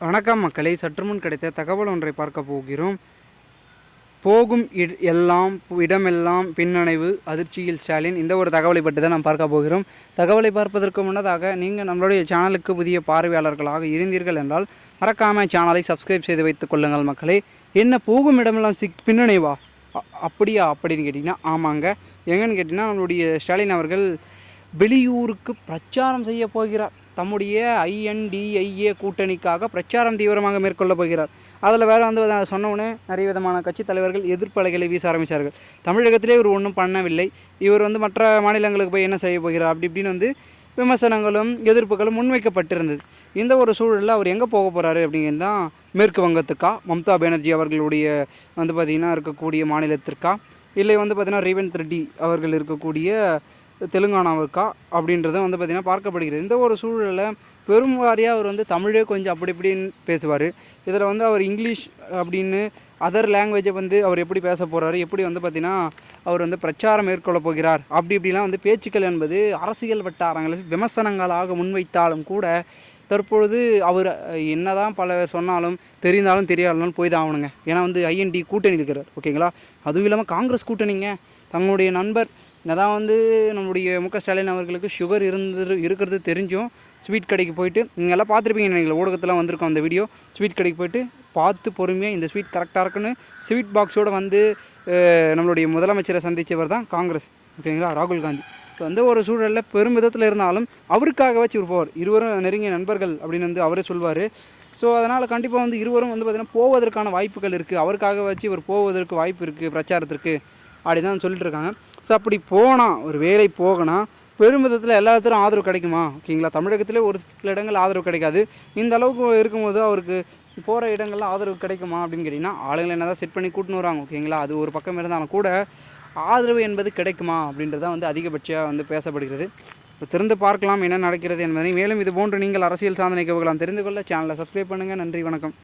வணக்கம் மக்களை, சற்று முன் கிடைத்த தகவல் ஒன்றை பார்க்க போகிறோம். போகும் எல்லாம் இடமெல்லாம் பின்னடைவு, அதிர்ச்சியில் ஸ்டாலின். இந்த ஒரு தகவலை பற்றி தான் நாம் பார்க்க போகிறோம். தகவலை பார்ப்பதற்கு முன்னதாக நீங்கள் நம்மளுடைய சேனலுக்கு புதிய பார்வையாளர்களாக இருந்தீர்கள் என்றால் மறக்காமல் சேனலை சப்ஸ்கிரைப் செய்து வைத்துக் கொள்ளுங்கள் மக்களே. என்ன போகும் இடமெல்லாம் பின்னடைவா? அப்படியா அப்படின்னு கேட்டிங்கன்னா ஆமாங்க. எங்கன்னு கேட்டிங்கன்னா நம்மளுடைய ஸ்டாலின் அவர்கள் வெளியூருக்கு பிரச்சாரம் செய்ய போகிறார். தம்முடைய INDIA கூட்டணிக்காக பிரச்சாரம் தீவிரமாக மேற்கொள்ள போகிறார். அதில் வேறு சொன்னவுடனே நிறைய விதமான கட்சி தலைவர்கள் எதிர்ப்பு அலைகளை வீச ஆரம்பித்தார்கள். தமிழகத்திலே இவர் ஒன்றும் பண்ணவில்லை, இவர் மற்ற மாநிலங்களுக்கு போய் என்ன செய்ய போகிறார் அப்படி இப்படின்னு விமர்சனங்களும் எதிர்ப்புகளும் முன்வைக்கப்பட்டிருந்தது. இந்த ஒரு சூழலில் அவர் எங்கே போக போகிறாரு அப்படிங்கிறது தான் மேற்கு வங்கத்துக்கா, மம்தா பானர்ஜி அவர்களுடைய பார்த்திங்கன்னா இருக்கக்கூடிய மாநிலத்திற்கா, இல்லை பார்த்திங்கன்னா ரேவந்த் ரெட்டி அவர்கள் இருக்கக்கூடிய தெலுங்கானாவுக்கா அப்படின்றத பார்த்திங்கன்னா பார்க்கப்படுகிறது. இந்த ஒரு சூழலில் பெரும் வாரியாக அவர் தமிழே கொஞ்சம் அப்படி இப்படின்னு பேசுவார். இதில் அவர் இங்கிலீஷ் அப்படின்னு அதர் லாங்குவேஜை அவர் எப்படி பேச போகிறாரு, எப்படி பார்த்திங்கன்னா அவர் பிரச்சாரம் மேற்கொள்ள போகிறார் அப்படி இப்படிலாம் பேச்சுக்கள் என்பது அரசியல் வட்டாரங்களில் விமர்சனங்களாக முன்வைத்தாலும் கூட தற்பொழுது அவர் என்னதான் பல சொன்னாலும் தெரிந்தாலும் தெரியாதனாலும் போய் தான் ஆகணுங்க. ஏன்னா IND கூட்டணி இருக்கிறார், ஓகேங்களா. அதுவும் இல்லாமல் காங்கிரஸ் கூட்டணிங்க. தங்களுடைய நண்பர் என்னதான் நம்முடைய MK ஸ்டாலின் அவர்களுக்கு சுகர் இருக்கிறது தெரிஞ்சும் ஸ்வீட் கடைக்கு போயிட்டு, நீங்கள் எல்லாம் பார்த்துருப்பீங்க நினைக்கிறேன், ஊடகத்தில் வந்திருக்கோம் அந்த வீடியோ. ஸ்வீட் கடைக்கு போயிட்டு பார்த்து பொறுமையாக இந்த ஸ்வீட் கரெக்டாக இருக்குன்னு ஸ்வீட் பாக்ஸோடு நம்மளுடைய முதலமைச்சரை சந்தித்தவர் தான் காங்கிரஸ், ஓகேங்களா, ராகுல் காந்தி. ஸோ ஒரு சூழலில் பெரும் விதத்தில் இருந்தாலும் அவருக்காக வச்சு இவர் போவார். இருவரும் நெருங்கிய நண்பர்கள் அப்படின்னு அவரே சொல்வார். ஸோ அதனால் கண்டிப்பாக இருவரும் பார்த்திங்கன்னா போவதற்கான வாய்ப்புகள் இருக்குது. அவருக்காக வச்சு இவர் போவதற்கு வாய்ப்பு இருக்குது பிரச்சாரத்திற்கு அப்படி தான் சொல்லிட்டு இருக்காங்க. ஸோ அப்படி போனால், ஒரு வேலை போகணும், பெரும் விதத்தில் எல்லாத்துக்கும் ஆதரவு கிடைக்குமா? ஓகேங்களா. தமிழகத்திலே ஒரு சில இடங்கள் ஆதரவு கிடைக்காது. இந்த அளவுக்கு இருக்கும்போது அவருக்கு போகிற இடங்கள்லாம் ஆதரவு கிடைக்குமா அப்படின்னு கேட்டிங்கன்னா ஆளுங்களை என்ன தான் செட் பண்ணி கூட்டின்னு வராங்க, ஓகேங்களா. அது ஒரு பக்கம் இருந்தாலும் கூட ஆதரவு என்பது கிடைக்குமா அப்படின்றத அதிகபட்சமாக பேசப்படுகிறது. திறந்து பார்க்கலாம் என்ன நடக்கிறது என்பதை. மேலும் இது போன்று நீங்கள் அரசியல் சாதனை கவுகளாம் தெரிந்து கொள்ள சேனலை சப்ஸ்கிரைப் பண்ணுங்கள். நன்றி, வணக்கம்.